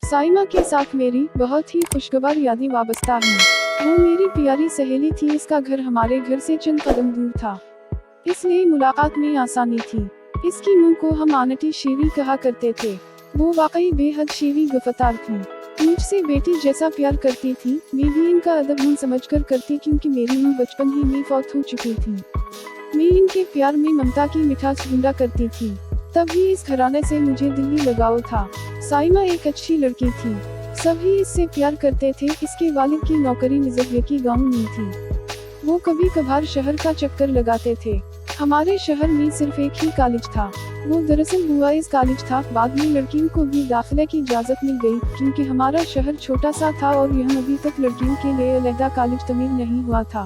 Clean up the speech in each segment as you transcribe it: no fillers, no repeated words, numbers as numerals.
साइमा के साथ मेरी बहुत ही खुशगवार यादें वाबस्ता हैं। वो मेरी प्यारी सहेली थी, इसका घर हमारे घर से चंद कदम दूर था, इसलिए मुलाकात में आसानी थी। इसकी मुंह को हम आंटी शीरी कहा करते थे। वो वाकई बेहद शीरी गफ्तार थी, मुझसे बेटी जैसा प्यार करती थी। मैं भी इनका अदब न समझकर करती, क्योंकि मेरी माँ बचपन ही में फौत हो चुकी थी। मैं इनके प्यार में ममता की मिठास ढूंढा करती थी, तभी इस घराने से मुझे दिली लगाव था। साइमा एक अच्छी लड़की थी, सभी इससे प्यार करते थे। इसके वालिद की नौकरी निज़ामिया की गांव में थी। वो कभी कभार शहर का चक्कर लगाते थे। हमारे शहर में सिर्फ एक ही कॉलेज था, वो दरअसल हुआ इस कॉलेज था। बाद में लड़कियों को भी दाखिले की इजाज़त मिल गई, क्योंकि हमारा शहर छोटा सा था और यहाँ अभी तक लड़कियों के लिए अलग कॉलेज तमीर नहीं हुआ था।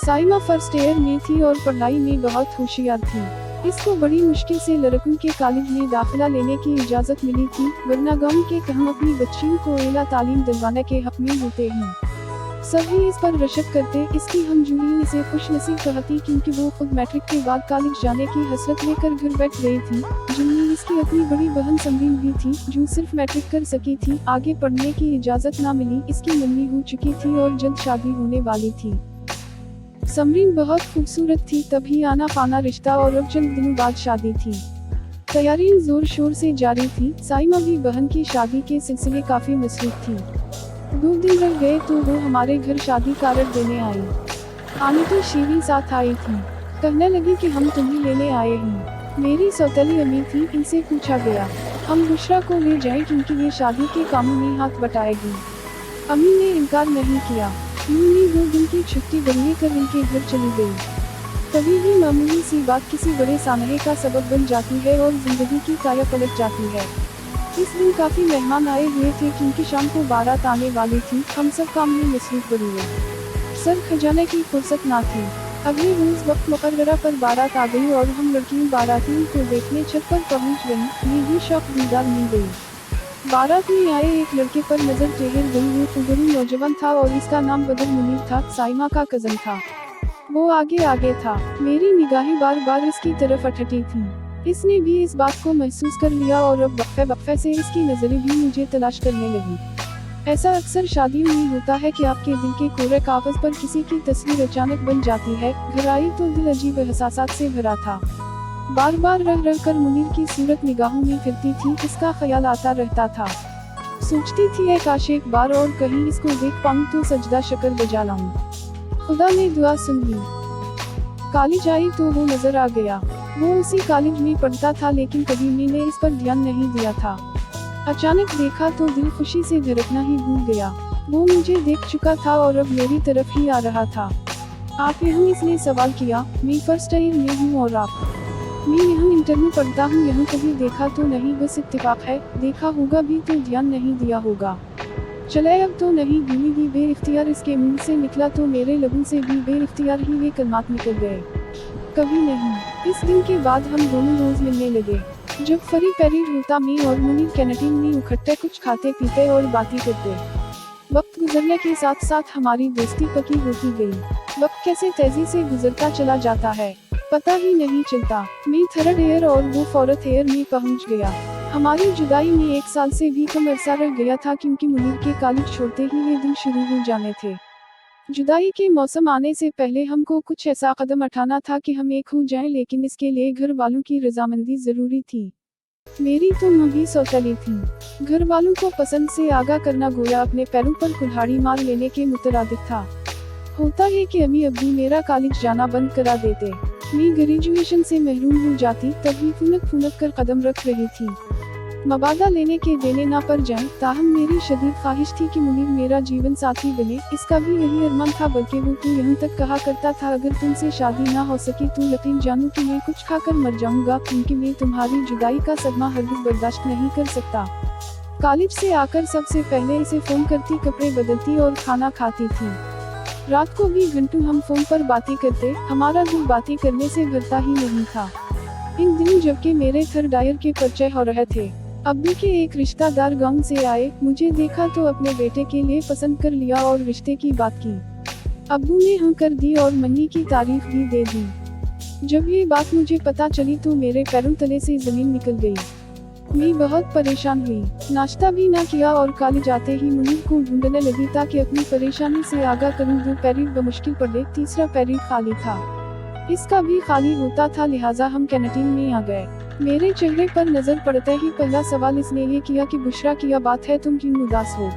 साइमा फर्स्ट ईयर में थी और पढ़ाई में बहुत होशियार थी। इसको बड़ी मुश्किल से लड़कों के कॉलेज में दाखिला लेने की इजाज़त मिली थी, वरना गांव के हम अपनी बच्चियों को एला तालीम दिलवाने के हक में होते हैं। सभी इस पर रशक करते। इसकी हम जूली इसे खुशनसीब कहती, क्योंकि वो खुद मैट्रिक के बाद कॉलेज जाने की हसरत लेकर घर बैठ गई थी। जूली इसकी अपनी बड़ी बहन समरीन भी थी, जो सिर्फ मैट्रिक कर सकी थी। आगे पढ़ने की इजाज़त ना मिली। इसकी मम्मी हो चुकी थी और जल्द शादी होने वाली थी। समरीन बहुत खूबसूरत थी, तभी आना पाना रिश्ता और अब चंद दिनों बाद शादी थी। तैयारियां जोर शोर से जारी थी। साइमा भी बहन की शादी के सिलसिले काफी मसरूफ थी। 2 दिन रह गए तो वो हमारे घर शादी कार्ड देने आई। आंटी शीरी साथ आई थी, कहने लगी कि हम तुम्हें लेने आए हैं। मेरी सौतेली अम्मी थी, इनसे पूछा गया हम बुशरा को ले जाएं, क्योंकि ये शादी के कामों में हाथ बटाएगी। अम्मी ने इनकार नहीं किया। यूं 2 दिन की छुट्टी बनने कर इनके घर चली गई। कभी भी मामूली सी बात किसी बड़े सानहे का सबब बन जाती है और जिंदगी की काया पलट जाती है। इस दिन काफी मेहमान आए हुए थे, क्योंकि शाम को बारात आने वाली थी। हम सब काम में मसरूफ बने, सर खजाने की फुर्सत ना थी। अगले रोज वक्त मुकर्ररा पर बारात आ गई और हम लड़कियों बारातियों को देखने छत पर पहुंच गई। ये भी शौक दीदार मिल गई। बारात में आए एक लड़के पर नजर ठहर गई। वो खुदरी नौजवान था और इसका नाम बदर मुनीर था, साइमा का कजन था। वो आगे आगे था, मेरी निगाहें बार बार इसकी तरफ अटकी थी। इसने भी इस बात को महसूस कर लिया और अब वक्फे से इसकी नजरें भी मुझे तलाश करने लगी। ऐसा अक्सर शादियों में होता है कि आपके दिल के कोरे कागज पर किसी की तस्वीर अचानक बन जाती है। घर आई तो दिल अजीब एहसासात से भरा था। बार बार रह कर मुनीर की सूरत निगाहों में फिरती थी। इसका ख्याल आता रहता था। सोचती थी काश एक बार और कहीं इसको देख पाऊं तो सजदा शक्र बजा लाऊं। खुदा ने दुआ सुन ली। कॉलेज आई तो वो नजर आ गया। वो उसी कॉलेज में पढ़ता था, लेकिन कभी मैंने इस पर ध्यान नहीं दिया था। अचानक देखा तो दिल खुशी से धड़कना ही भूल गया। वो मुझे देख चुका था और अब मेरी तरफ ही आ रहा था। आप यहाँ? इसने सवाल किया। मैं फर्स्ट ईयर में हूँ और आप? मैं यहाँ इंटर में पढ़ता हूँ। यहाँ कभी देखा तो नहीं, बस इत्तेफाक है। देखा होगा भी तो ध्यान नहीं दिया होगा। चले अब तो नहीं भूलेगी। बेइख्तियार इसके मुंह से निकला तो मेरे लबों से भी बेइख्तियार ही वे कलमात निकल गए। कभी नहीं। इस दिन के बाद हम दोनों रोज मिलने लगे। जब फरी पेरी होता, मैं और मुनीर कैंटीन में इकट्ठे कुछ खाते पीते और बातें करते। वक्त गुजरने के साथ साथ हमारी दोस्ती पक्की होती गई। वक्त कैसे तेजी से गुजरता चला जाता है, पता ही नहीं चलता। मैं थर्ड ईयर और वो फोर्थ ईयर में पहुंच गया। हमारी जुदाई में 1 साल से भी कम अरसा रह गया था, क्योंकि मुनीर के कॉलेज छोड़ते ही ये दिन शुरू हो जाने थे। जुदाई के मौसम आने से पहले हमको कुछ ऐसा कदम उठाना था कि हम एक हो जाएं, लेकिन इसके लिए घर वालों की रजामंदी जरूरी थी। मेरी तो मां भी सौतेली थी। घर वालों को पसंद से आगाह करना गोया अपने पैरों पर कुल्हाड़ी मार लेने के मुतरादिफ था। होता है कि अम्मी अब्बू मेरा कॉलेज जाना बंद करा देते। मैं ग्रेजुएशन से महरूम हो जाती। तभी फुनक कर कदम रख रही थी। मबादा लेने के देने ना पर जाएं, ताहम मेरी शदीद ख्वाहिश थी कि मुनीर मेरा जीवन साथी बने। इसका भी यही अरमान था, बल्कि वो तो यहाँ तक कहा करता था, अगर तुमसे शादी ना हो सकी तो यकीन जानू कि मैं कुछ खाकर मर जाऊंगा, क्योंकि मैं तुम्हारी जुदाई का सदमा हरगिज़ बर्दाश्त नहीं कर सकता। कॉलेज से आकर सबसे पहले इसे फोन करती, कपड़े बदलती और खाना खाती थी। रात को भी घंटों हम फोन पर बातें करते। हमारा दिल बातें करने से भरता ही नहीं था। इन दिनों जबकि मेरे थर्ड ईयर के परिचय हो रहे थे, अब्बू के एक रिश्तेदार गांव से आए। मुझे देखा तो अपने बेटे के लिए पसंद कर लिया और रिश्ते की बात की। अब्बू ने हाँ कर दी और मन्नी की तारीफ भी दे दी। जब ये बात मुझे पता चली तो मेरे पैरों तले से जमीन निकल गई। मैं बहुत परेशान हुई, नाश्ता भी ना किया और कॉलेज जाते ही मुनीर को ढूंढने लगी ताकि अपनी परेशानी से आगाह करूं। 2 पीरियड बमुश्किल पढ़े, तीसरा पीरियड खाली था, इसका भी खाली होता था, लिहाजा हम कैंटीन में आ गए। मेरे चेहरे पर नजर पड़ते ही पहला सवाल इसने ये किया कि बुशरा क्या बात है, तुम क्यों उदास हो।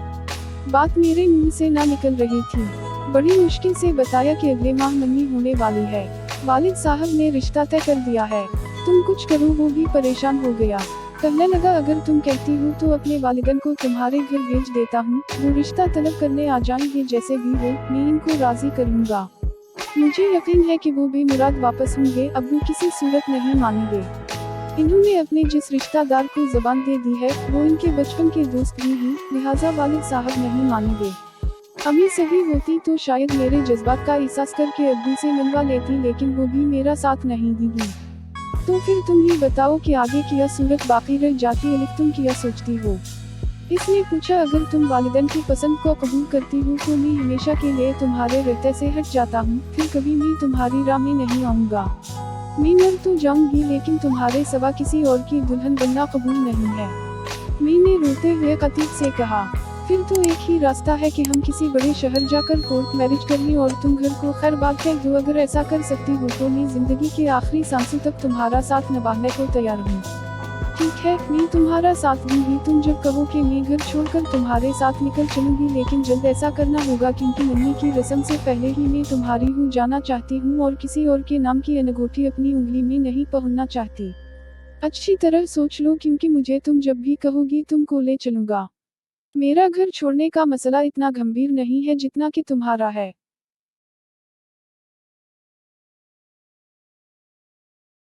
बात मेरे मुंह से ना निकल रही थी। बड़ी मुश्किल से बताया कि अगले माह मम्मी होने वाली है, वालिद साहब ने रिश्ता तय कर दिया है, तुम कुछ करो। वो भी परेशान हो गया, कहने लगा अगर तुम कहती हो तो अपने वालिदैन को तुम्हारे घर भेज देता हूँ, वो रिश्ता तलब करने आ जाएंगे, जैसे भी हो मैं इनको राजी करूँगा। मुझे यकीन है कि वो बेमुराद वापस होंगे, अब्बू किसी सूरत नहीं मानेंगे। इन्होंने अपने जिस रिश्तेदार को ज़बान दे दी है वो इनके बचपन के दोस्त भी हैं, लिहाजा वालिद साहब नहीं मानेंगे। अम्मी सही होती तो शायद मेरे जज्बात का एहसास करके अब्बू से मिलवा लेती, लेकिन वो भी मेरा साथ नहीं देगी। तो फिर तुम ही बताओ कि आगे क्या सूरत बाकी रह जाती। अलिफ तुम क्या सोचती हो, इसने पूछा। अगर तुम वालिदैन की पसंद को कबूल करती हो तो मैं हमेशा के लिए तुम्हारे रहते से हट जाता हूँ, फिर कभी मैं तुम्हारी राह में नहीं आऊँगा। मैं मर तो जाऊंगी लेकिन तुम्हारे सिवा किसी और की दुल्हन बनना कबूल नहीं है, मैंने रोते हुए कतीब से कहा। फिर तो एक ही रास्ता है कि हम किसी बड़े शहर जाकर कोर्ट मैरिज कर लें और तुम घर को खैर बात कह दो। अगर ऐसा कर सकती हो तो मैं जिंदगी के आखिरी सांसों तक तुम्हारा साथ निभाने को तैयार हूँ। ठीक है, मैं तुम्हारा साथ दूंगी, तुम जब कहो कि मैं घर छोड़कर तुम्हारे साथ निकल चलूंगी, लेकिन जल्द ऐसा करना होगा क्योंकि मम्मी की रस्म से पहले ही मैं तुम्हारी हो जाना चाहती हूँ और किसी और के नाम की अंगूठी अपनी उंगली में नहीं पहनना चाहती। अच्छी तरह सोच लो क्योंकि मुझे तुम जब भी कहोगी तुमको ले चलूंगा। मेरा घर छोड़ने का मसला इतना गंभीर नहीं है जितना कि तुम्हारा है।